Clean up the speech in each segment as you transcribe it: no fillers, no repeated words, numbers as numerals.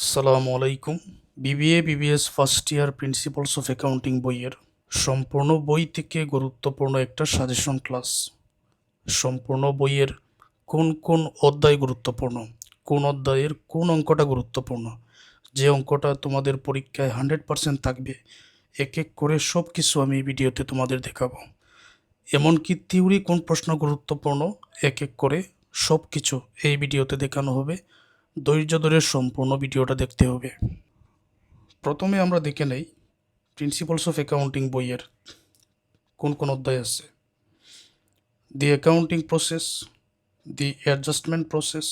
আসসালামু আলাইকুম। BBA BBS first year principles of accounting বইয়ের সম্পূর্ণ বই থেকে গুরুত্বপূর্ণ একটা সাজেশন ক্লাস। সম্পূর্ণ বইয়ের কোন কোন অধ্যায় গুরুত্বপূর্ণ, কোন অধ্যায়ের কোন অঙ্কটা গুরুত্বপূর্ণ, যে অঙ্কটা তোমাদের পরীক্ষায় 100% থাকবে, এক এক করে সব কিছু আমি এই ভিডিওতে তোমাদের দেখাবো। এমনকি থিওরি কোন প্রশ্ন গুরুত্বপূর্ণ, এক এক করে সব কিছু এই ভিডিওতে দেখানো হবে। ধৈর্য ধরে সম্পূর্ণ ভিডিওটা দেখতে হবে। প্রথমে আমরা দেখে নেই প্রিন্সিপালস অফ অ্যাকাউন্টিং বইয়ের কোন কোন অধ্যায় আছে। The accounting process, the adjustment process,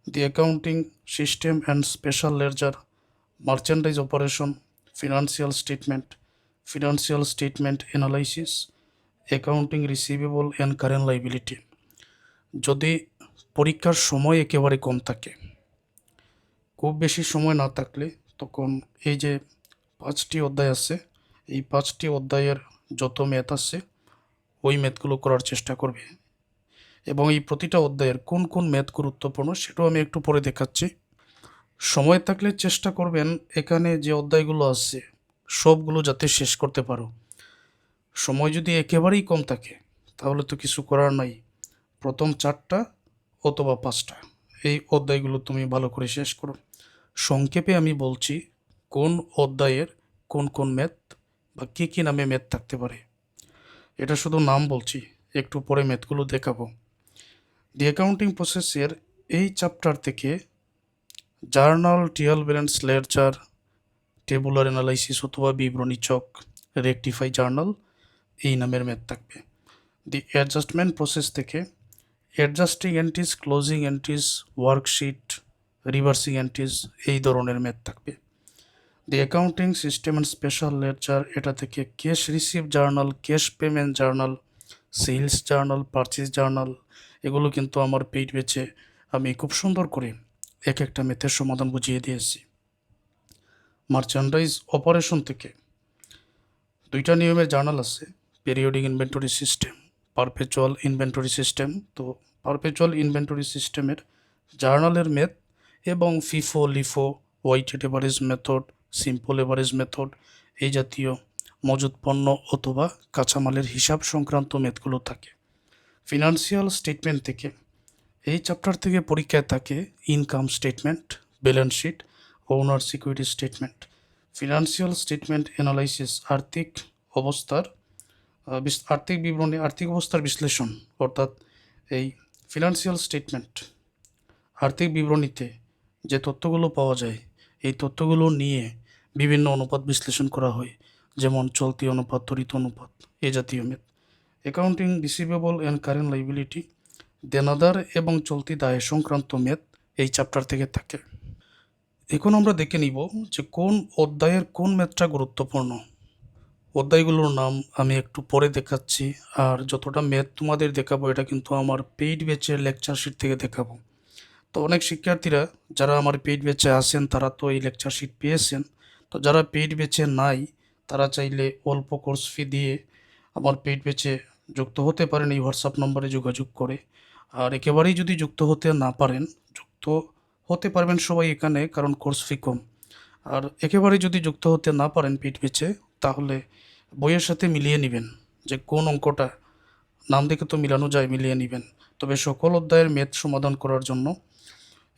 the accounting system and special ledger, merchandise operation, financial statement analysis, accounting receivable and current liability. যদি পরীক্ষার সময় একেবারে কম থাকে, খুব বেশি সময় না থাকলে, তখন এই যে 5টি অধ্যায় আছে, এই 5টি অধ্যায়ের যত ম্যাথ আছে ওই ম্যাথগুলো করার চেষ্টা করবে। এবং এই প্রতিটা অধ্যায়ের কোন কোন ম্যাথ গুরুত্বপূর্ণ সেটাও আমি একটু পরে দেখাচ্ছি। সময় থাকলে চেষ্টা করবেন এখানে যে অধ্যায়গুলো আছে সবগুলো যাতে শেষ করতে পারো। সময় যদি একেবারেই কম থাকে তাহলে তো কিছু করার নাই, প্রথম 4টা অথবা 5টা এই অধ্যায়গুলো তুমি ভালো করে শেষ করো। সংক্ষেপে আমি বলছি কোন অধ্যায়ের কোন কোন ম্যাথ বা কী কী নামে ম্যাথ থাকতে পারে। এটা শুধু নাম বলছি, একটু পরে ম্যাথগুলো দেখাবো। দি অ্যাকাউন্টিং প্রসেসের এই চ্যাপ্টার থেকে journal, trial balance, ledger, tabular analysis অথবা বিবরণী চক, রেকটিফাই জার্নাল এই নামের ম্যাথ থাকবে। দি অ্যাডজাস্টমেন্ট প্রসেস থেকে adjusting entries, closing entries, worksheet, reversing entries এই ধরনের ম্যাথ থাকবে। The accounting system and special ledger, এটা থেকে cash receive journal, cash payment journal, sales journal, purchase journal, এগুলো কিন্তু আমার পেইড ব্যাচে আমি খুব সুন্দর করে এক একটা ম্যাথের সমাধান বুঝিয়ে দিয়েছি। মার্চেন্ডাইজ অপারেশন থেকে 2টা নিয়মের জার্নাল আছে, periodic inventory system, perpetual inventory system. তো পারপেচুয়াল ইনভেন্টরি সিস্টেমের জার্নালের ম্যাথ এবং FIFO, LIFO, weighted average method, simple average method এই জাতীয় মজুত পণ্য অথবা কাঁচামালের হিসাব সংক্রান্ত ম্যাথগুলো থাকে। ফিনান্সিয়াল স্টেটমেন্ট থেকে এই চ্যাপ্টার থেকে পরীক্ষায় থাকে income statement, balance sheet, owner security statement. Financial statement analysis, আর্থিক বিবরণী, আর্থিক অবস্থার বিশ্লেষণ, অর্থাৎ এই ফিনান্সিয়াল স্টেটমেন্ট, আর্থিক বিবরণীতে যে তথ্যগুলো পাওয়া যায় এই তথ্যগুলো নিয়ে বিভিন্ন অনুপাত বিশ্লেষণ করা হয়, যেমন চলতি অনুপাত, ত্বরিত অনুপাত এই জাতীয় math. Accounting receivable and current liability, দেনাদার এবং চলতি দায় সংক্রান্ত ম্যাথ এই চ্যাপ্টার থেকে থাকে। এখন আমরা দেখে নিব যে কোন অধ্যায়ের কোন ম্যাথটা গুরুত্বপূর্ণ। অধ্যায়গুলোর নাম আমি একটু পরে দেখাচ্ছি, আর যতটা ম্যাথ তোমাদের দেখাবো এটা কিন্তু আমার পেইড ব্যাচের লেকচার শিট থেকে দেখাবো। তো অনেক শিক্ষার্থীরা যারা আমার পেইড ব্যাচে আছেন তারা তো এই লেকচার শিট পেয়েছেন। তো যারা পেইড ব্যাচে নাই তারা চাইলে অল্প কোর্স ফি দিয়ে আমার পেইড ব্যাচে যুক্ত হতে পারেন এই হোয়াটসঅ্যাপ নম্বরে যোগাযোগ করে। আর একেবারেই যদি যুক্ত হতে না পারেন, যুক্ত হতে পারবেন সবাই এখানে, কারণ কোর্স ফি কম। আর একেবারেই যদি যুক্ত হতে না পারেন পেইড ব্যাচে, তাহলে বইয়ের সাথে মিলিয়ে নেবেন যে কোন অঙ্কটা, নাম দেখে তো মিলানো যায়, মিলিয়ে নেবেন। তবে সকল অধ্যায়ের ম্যাথ সমাধান করার জন্য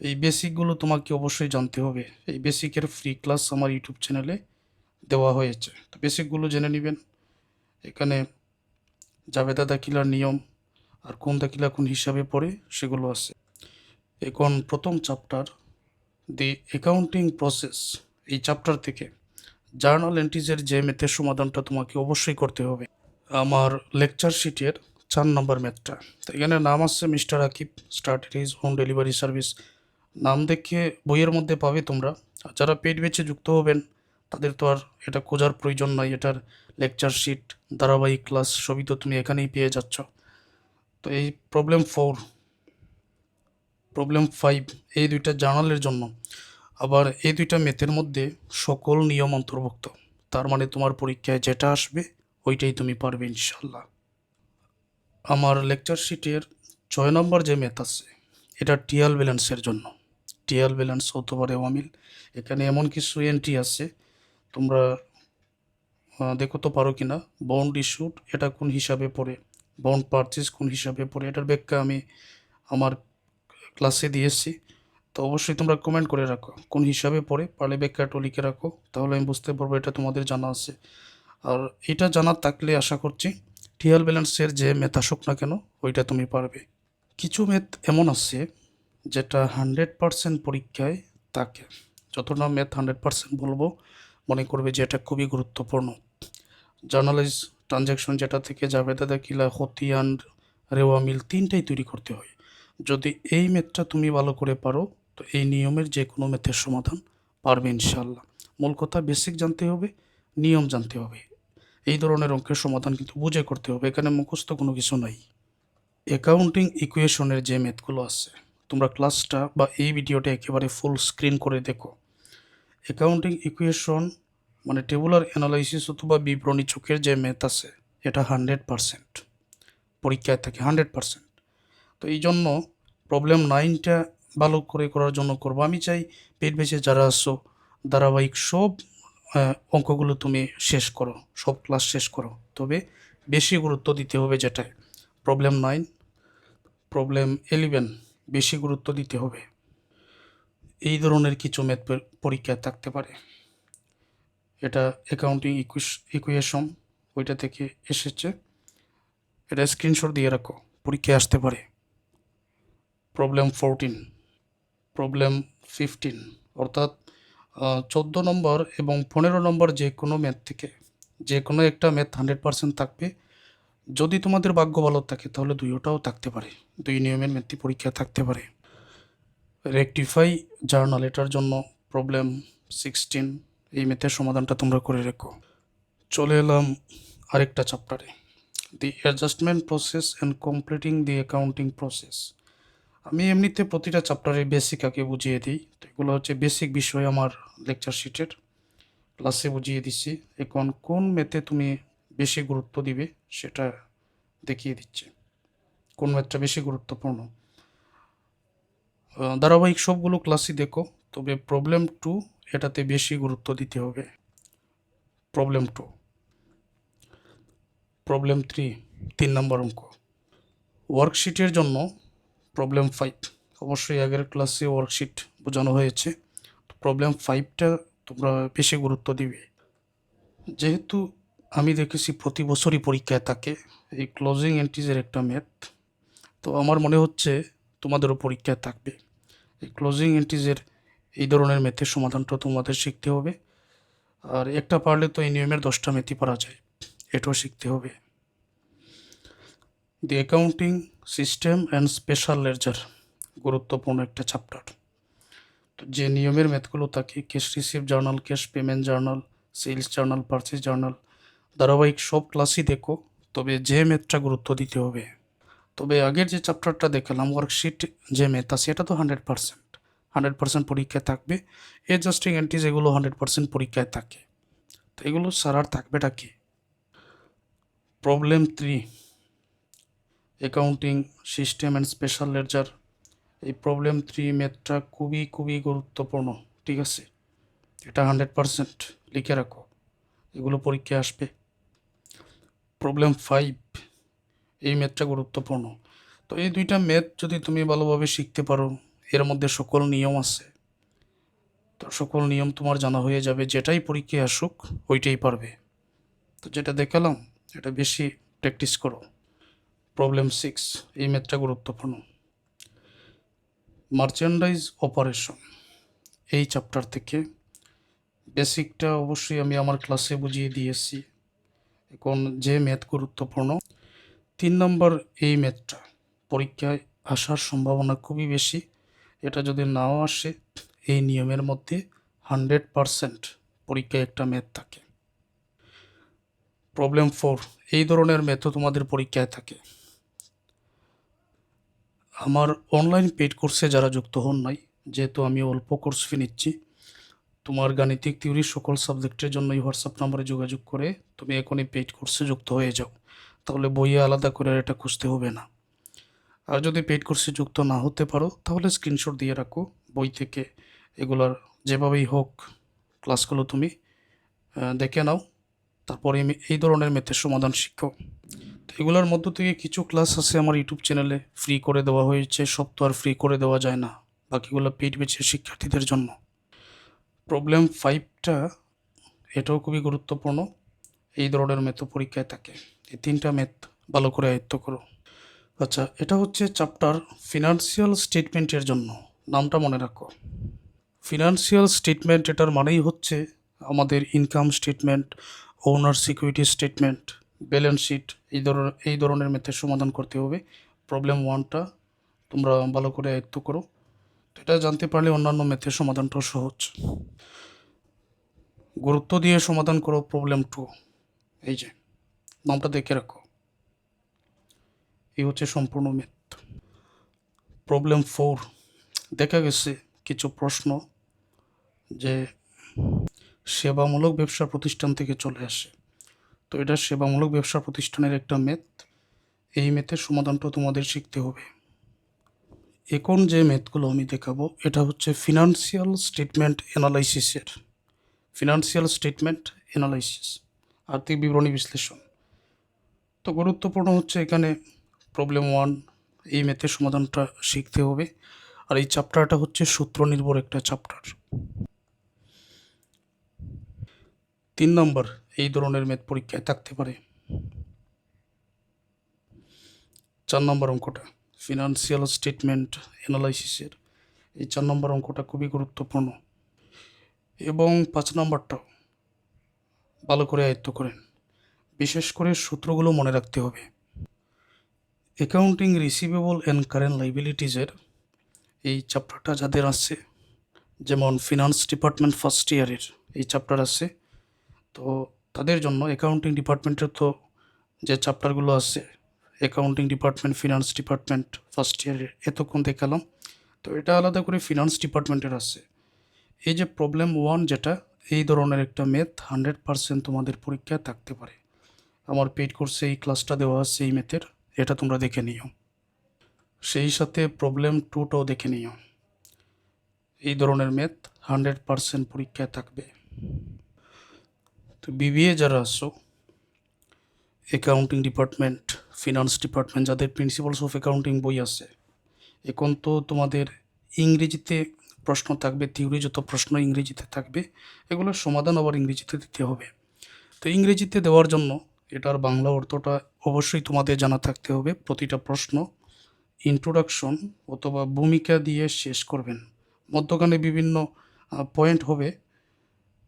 এই বেসিকগুলো তোমাকে অবশ্যই জানতে হবে। এই বেসিকের ফ্রি ক্লাস আমার ইউটিউব চ্যানেলে দেওয়া হয়েছে, তো বেসিকগুলো জেনে নেবেন। এখানে জাবেদা দাখিলার নিয়ম আর কোন দাখিলা কোন হিসাবে পড়ে সেগুলো আছে। এখন প্রথম চ্যাপ্টার দি অ্যাকাউন্টিং প্রসেস, এই চ্যাপ্টার থেকে জার্নাল এন্ট্রিজের যে ম্যাথের সমাধানটা তোমাকে অবশ্যই করতে হবে। আমার লেকচার শিটের 4 নম্বর ম্যাথটা, তো এখানে নাম আছে mister Aqib, started his home delivery service. নাম দেখে বইয়ের মধ্যে পাবে তোমরা। আর যারা পেইড ব্যাচে যুক্ত হবেন তাদের তো আর এটা খোঁজার প্রয়োজন নাই, এটার লেকচার শিট, ধারাবাহিক ক্লাস সবই তো তুমি এখানেই পেয়ে যাচ্ছ। তো এই প্রবলেম 4, প্রবলেম 5 এই 2টা জার্নালের জন্য। আবার এই 2টা ম্যাথের মধ্যে সকল নিয়ম অন্তর্ভুক্ত, তার মানে তোমার পরীক্ষায় যেটা আসবে ওইটাই তুমি পারবে ইনশাল্লাহ। আমার লেকচার শিটের 6 নম্বর যে ম্যাথ আছে এটা ট্রায়াল ব্যালেন্সের জন্য। ট্রায়াল ব্যালেন্স অথবা রেওয়া মিল। এখানে এমন কিছু এন্ট্রি আছে, তোমরা দেখো তো পারো কি না। বন্ড ইস্যুড এটা কোন হিসাবে পড়ে, বন্ড পারচেজ কোন হিসাবে পড়ে, এটার ব্যাখ্যা আমি আমার ক্লাসে দিয়েছি। তো অবশ্যই তোমরা কমেন্ট করে রাখো কোন হিসাবে পড়ে, পারলে ব্যাখ্যাটা লিখে রাখো, তাহলে আমি বুঝতে পারবো এটা তোমাদের জানা আছে। আর এটা জানা থাকলে আশা করছি ট্রায়াল ব্যালেন্সের যে ম্যাথ আসুক না কেন ওইটা তুমি পারবে। কিছু ম্যাথ এমন আছে যেটা 100% পরীক্ষায় থাকে। যতটা ম্যাথ 100% বলবো মনে করবে যে এটা খুবই গুরুত্বপূর্ণ। জার্নালাইজ ট্রানজ্যাকশন যেটা থেকে জাভেদা কিলা হতিয়ান রেওয়া মিল তিনটাই তৈরি করতে হয়। যদি এই ম্যাথটা তুমি ভালো করে পারো তো এই নিয়মের যে কোনো ম্যাথের সমাধান পারবে ইনশাল্লাহ। মূল কথা বেসিক জানতে হবে, নিয়ম জানতে হবে। এই ধরনের অঙ্কের সমাধান কিন্তু বুঝে করতে হবে, এখানে মুখস্থ কোনো কিছু নাই। অ্যাকাউন্টিং ইকুয়েশনের যে ম্যাথগুলো আছে তোমরা ক্লাসটা বা এই ভিডিওটা একেবারে ফুল স্ক্রিন করে দেখো। অ্যাকাউন্টিং ইকুয়েশন মানে টেবুলার অ্যানালাইসিস অথবা বিবরণী চোখের যে ম্যাথ আছে এটা 100% পরীক্ষায় থাকে 100%। তো এই জন্য প্রবলেম 9টা ভালো করে করার জন্য করবো। আমি চাই পেট বেঁচে যারা আসো ধারাবাহিক সব অঙ্কগুলো তুমি শেষ করো, সব ক্লাস শেষ করো, তবে বেশি গুরুত্ব দিতে হবে যেটায় প্রবলেম 9, প্রবলেম 11 বেশি গুরুত্ব দিতে হবে। এই ধরনের কিছু ম্যাথ পরীক্ষায় থাকতে পারে। এটা অ্যাকাউন্টিং ইকুয়েশন ওইটা থেকে এসেছে, এটা স্ক্রিনশট দিয়ে রাখো, পরীক্ষায় আসতে পারে। প্রবলেম 14, প্রবলেম 15 অর্থাৎ 14 নম্বর এবং 15 নম্বর যে কোনো ম্যাথ থেকে যে কোনো একটা ম্যাথ 100% থাকবে। যদি তোমাদের ভাগ্য ভালো থাকে তাহলে দুইটাও থাকতে পারে, দুই নিয়মের ম্যাথই পরীক্ষা থাকতে পারে। রেকটিফাই জার্নাল এটার জন্য প্রবলেম 16, এই ম্যাথের সমাধানটা তোমরা করে রেখো। চলে এলাম আরেকটা চ্যাপ্টারে, the adjustment process and completing the accounting process. আমি এমনিতে প্রতিটা চ্যাপ্টারে বেসিক আগে বুঝিয়ে দিই, তো এগুলো হচ্ছে বেসিক বিষয় আমার লেকচার শিটের ক্লাসে বুঝিয়ে দিচ্ছি। এখন কোন ম্যাথে তুমি বেশি গুরুত্ব দিবে সেটা দেখিয়ে দিচ্ছি, কোন ম্যাথটা বেশি গুরুত্বপূর্ণ। ধারাবাহিক সবগুলো ক্লাসই দেখো, তবে প্রবলেম 2 এটাতে বেশি গুরুত্ব দিতে হবে। প্রবলেম 2, প্রবলেম 3 3 নম্বর অঙ্ক। ওয়ার্কশিটের জন্য প্রবলেম 5, অবশ্যই আগের ক্লাসে ওয়ার্কশিট বোঝানো হয়েছে, প্রবলেম 5টা তোমরা বেশি গুরুত্ব দিবে। যেহেতু আমি দেখেছি প্রতি বছরই পরীক্ষায় থাকে এই ক্লোজিং এন্ট্রিজের একটা ম্যাথ, তো আমার মনে হচ্ছে তোমাদেরও পরীক্ষায় থাকবে। এই ক্লোজিং এন্ট্রিজের এই ধরনের ম্যাথের সমাধানটা তোমাদের শিখতে হবে। আর একটা পারলে তো এই নিয়মের 10টা ম্যাথই পারা যায়, এটাও শিখতে হবে। The accounting system and special ledger গুরুত্বপূর্ণ একটা চ্যাপ্টার। তো যে নিয়মের ম্যাথগুলো থাকে cash receive journal, cash payment journal, sales journal, purchase journal, ধারাবাহিক সব ক্লাসই দেখো, তবে যে ম্যাথটা গুরুত্ব দিতে হবে। তবে আগের যে চ্যাপ্টারটা দেখালাম ওয়ার্কশিট যে ম্যাথ আছে এটা তো 100% পরীক্ষায় থাকবে। অ্যাডজাস্টিং এন্ট্রিজ এগুলো 100% পরীক্ষায় থাকে, তো এগুলো সারার থাকবেটা কি। Problem 3, accounting system and special ledger. এই প্রবলেম 3 ম্যাথটা খুবই খুবই গুরুত্বপূর্ণ, ঠিক আছে, এটা 100% লিখে রাখো, এগুলো পরীক্ষায় আসবে। প্রবলেম 5, এই ম্যাথটা গুরুত্বপূর্ণ। তো এই দুইটা ম্যাথ যদি তুমি ভালোভাবে শিখতে পারো, এর মধ্যে সকল নিয়ম আছে, তো সকল নিয়ম তোমার জানা হয়ে যাবে, যেটাই পরীক্ষায় আসুক ওইটাই পারবে। তো যেটা দেখালাম এটা বেশি প্র্যাকটিস করো। প্রবলেম 6, এই ম্যাথটা গুরুত্বপূর্ণ। মার্চেন্ডাইজ অপারেশন, এই চ্যাপ্টার থেকে বেসিকটা অবশ্যই আমি আমার ক্লাসে বুঝিয়ে দিয়েছি। এখন যে ম্যাথ গুরুত্বপূর্ণ 3 নম্বর, এই ম্যাথটা পরীক্ষায় আসার সম্ভাবনা খুবই বেশি। এটা যদি নাও আসে এই নিয়মের মধ্যে 100% পরীক্ষায় একটা ম্যাথ থাকে। প্রবলেম 4, এই ধরনের ম্যাথও তোমাদের পরীক্ষায় থাকে। আমার অনলাইন পেইড কোর্সে যারা যুক্ত হন নাই, যেহেতু আমি অল্প কোর্স ফি নিচ্ছি, তোমার গাণিতিক থিওরি সকল সাবজেক্টের জন্য এই হোয়াটসঅ্যাপ নাম্বারে যোগাযোগ করে তুমি এখনই পেইড কোর্সে যুক্ত হয়ে যাও, তাহলে বইয়ে আলাদা করে এটা খুঁজতে হবে না। আর যদি পেইড কোর্সে যুক্ত না হতে পারো তাহলে স্ক্রিনশট দিয়ে রাখো, বই থেকে এগুলার যেভাবেই হোক ক্লাসগুলো তুমি দেখে নাও, তারপরে আমি এই ধরনের ম্যাথের সমাধান শিখো। তো এগুলোর মধ্য থেকে কিছু ক্লাস আছে আমার ইউটিউব চ্যানেলে ফ্রি করে দেওয়া হয়েছে, সব তো আর ফ্রি করে দেওয়া যায় না, বাকিগুলো পেইড ব্যাচের শিক্ষার্থীদের জন্য। প্রবলেম 5টা এটাও খুবই গুরুত্বপূর্ণ, এই ধরনের ম্যাথও পরীক্ষায় থাকে। এই 3টা ম্যাথ ভালো করে আয়ত্ত করো। আচ্ছা, এটা হচ্ছে চ্যাপ্টার ফিনান্সিয়াল স্টেটমেন্টের জন্য, নামটা মনে রাখো। ফিনান্সিয়াল স্টেটমেন্ট এটার মানেই হচ্ছে আমাদের income statement, owner security statement, balance sheet, এই ধরনের ম্যাথের সমাধান করতে হবে। প্রবলেম 1টা তোমরা ভালো করে আয়ত্ত করো, তো এটা জানতে পারলে অন্যান্য ম্যাথের সমাধানটাও সহজ। গুরুত্ব দিয়ে সমাধান করো প্রবলেম 2। এই যে নামটা দেখে রাখো, এই হচ্ছে সম্পূর্ণ ম্যাথ। প্রবলেম 4, দেখা গেছে কিছু প্রশ্ন যে সেবামূলক ব্যবসা প্রতিষ্ঠান থেকে চলে আসে, তো এটা সেবামূলক ব্যবসা প্রতিষ্ঠানের একটা ম্যাথ, এই ম্যাথের সমাধানটা তোমাদের শিখতে হবে। এখন যে ম্যাথগুলো আমি দেখাবো এটা হচ্ছে ফিনান্সিয়াল স্টেটমেন্ট অ্যানালাইসিস, আর্থিক বিবরণী বিশ্লেষণ। তো গুরুত্বপূর্ণ হচ্ছে এখানে প্রবলেম 1, এই ম্যাথের সমাধানটা শিখতে হবে। আর এই চ্যাপ্টারটা হচ্ছে সূত্র নির্ভর একটা চ্যাপ্টার। 3 নম্বর এই ধরনের ম্যাথ পরীক্ষায় থাকতে পারে। 4 নম্বর অঙ্কটা ফিনান্সিয়াল স্টেটমেন্ট অ্যানালাইসিসের, এই 4 নম্বর অঙ্কটা খুবই গুরুত্বপূর্ণ। এবং 5 নম্বরটাও ভালো করে আয়ত্ত করেন, বিশেষ করে সূত্রগুলো মনে রাখতে হবে। অ্যাকাউন্টিং রিসিভেবল অ্যান্ড কারেন্ট লাইবিলিটিজের এই চ্যাপ্টারটা যাদের আছে, যেমন ফিনান্স ডিপার্টমেন্ট ফার্স্ট ইয়ারের এই চ্যাপ্টার আছে, তো তাদের জন্য অ্যাকাউন্টিং ডিপার্টমেন্টের তো যে চ্যাপ্টারগুলো আছে, accounting department, finance department first ইয়ারের এতক্ষণ দেখালাম, তো এটা আলাদা করে ফিনান্স ডিপার্টমেন্টের আছে। এই যে প্রবলেম 1 যেটা, এই ধরনের একটা ম্যাথ 100% তোমাদের পরীক্ষায় থাকতে পারে। আমার পেইড কোর্সে এই ক্লাসটা দেওয়া আছে এই ম্যাথের, এটা তোমরা দেখে নিও। সেই সাথে প্রবলেম 2টাও দেখে নিও, এই ধরনের ম্যাথ 100% পরীক্ষায় থাকবে। তো বিবিএ যারা আসো, অ্যাকাউন্টিং ডিপার্টমেন্ট, ফিনান্স ডিপার্টমেন্ট, যাদের প্রিন্সিপালস অফ অ্যাকাউন্টিং বই আছে, এখন তো তোমাদের ইংরেজিতে প্রশ্ন থাকবে, থিওরি যত প্রশ্ন ইংরেজিতে থাকবে, এগুলোর সমাধান আবার ইংরেজিতে দিতে হবে। তো ইংরেজিতে দেওয়ার জন্য এটার বাংলা অর্থটা অবশ্যই তোমাদের জানা থাকতে হবে। প্রতিটা প্রশ্ন ইন্ট্রোডাকশন অথবা ভূমিকা দিয়ে শেষ করবেন, মধ্যখানে বিভিন্ন পয়েন্ট হবে,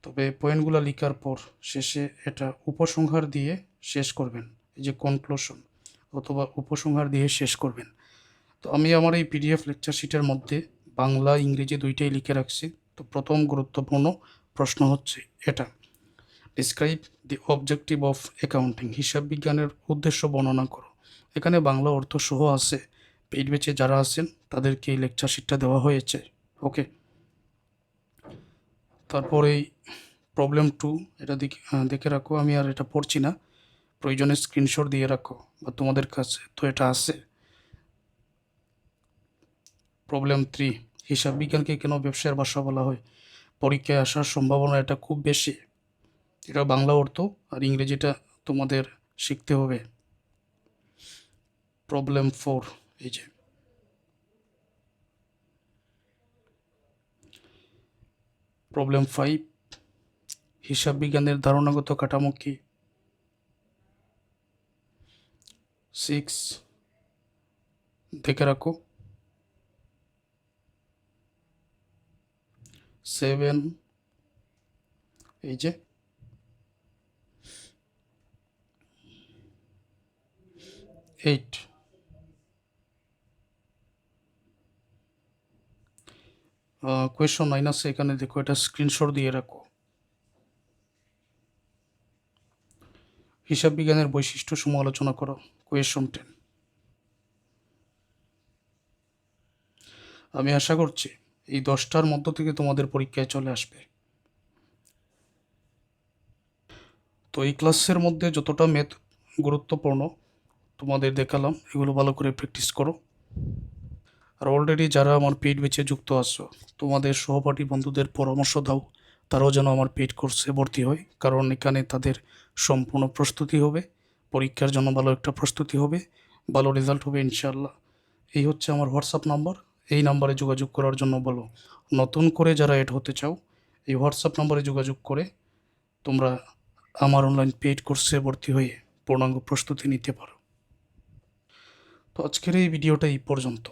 তবে পয়েন্টগুলো লেখার পর শেষে এটা উপসংহার দিয়ে শেষ করবেন, এই যে কনক্লুশন অথবা উপসংহার দিয়ে শেষ করবেন। তো আমি আমার এই পিডিএফ লেকচার শিটের মধ্যে বাংলা ইংরেজি দুইটাই লিখে রাখছি। তো প্রথম গুরুত্বপূর্ণ প্রশ্ন হচ্ছে এটা, describe the objective of accounting, হিসাব বিজ্ঞানের উদ্দেশ্য বর্ণনা করো। এখানে বাংলা অর্থ সহ আছে, পেইড ব্যাচে যারা আছেন তাদেরকে এই লেকচার শিটটা দেওয়া হয়েছে। ওকে, তারপরে প্রবলেম 2 এটা দেখে রাখো, আমি আর এটা পড়ছি না, প্রয়োজনে স্ক্রিনশট দিয়ে রাখো বা তোমাদের কাছে তো এটা আছে। প্রবলেম 3, হিসাব বিজ্ঞানকে কেন ব্যবসায়ের ভাষা বলা হয়, পরীক্ষায় আসার সম্ভাবনা এটা খুব বেশি। এটা বাংলা অর্থ আর ইংরেজিটা তোমাদের শিখতে হবে। প্রবলেম 4, এই যে প্রবলেম 5, হিসাব বিজ্ঞানের ধারণাগত কাঠামো কি। 6 দেখে রাখো। 7 এই যে 8 কোয়েশন 9 আছে এখানে দেখো, এটা স্ক্রিনশট দিয়ে রাখো। হিসাব বিজ্ঞানের বৈশিষ্ট্য সমূহ আলোচনা করো, কোয়েশন 10। আমি আশা করছি এই 10টার মধ্য থেকে তোমাদের পরীক্ষায় চলে আসবে। তো এই ক্লাসের মধ্যে যতটা ম্যাথ গুরুত্বপূর্ণ তোমাদের দেখালাম, এগুলো ভালো করে প্র্যাকটিস করো। আর অলরেডি যারা আমার পেইড ব্যাচে যুক্ত আছো, তোমাদের সহপাঠী বন্ধুদের পরামর্শ দাও, তারাও যেন আমার পেইড কোর্সে ভর্তি হয়, কারণ এখানে তাদের সম্পূর্ণ প্রস্তুতি হবে, পরীক্ষার জন্য ভালো একটা প্রস্তুতি হবে, ভালো রেজাল্ট হবে ইনশাআল্লাহ। এই হচ্ছে আমার হোয়াটসঅ্যাপ নাম্বার, এই নাম্বারে যোগাযোগ করার জন্য বলো। নতুন করে যারা এড হতে চাও, এই হোয়াটসঅ্যাপ নাম্বারে যোগাযোগ করে তোমরা আমার অনলাইন পেইড কোর্সে ভর্তি হয়ে পূর্ণাঙ্গ প্রস্তুতি নিতে পারো। তো আজকের এই ভিডিওটা এই পর্যন্ত।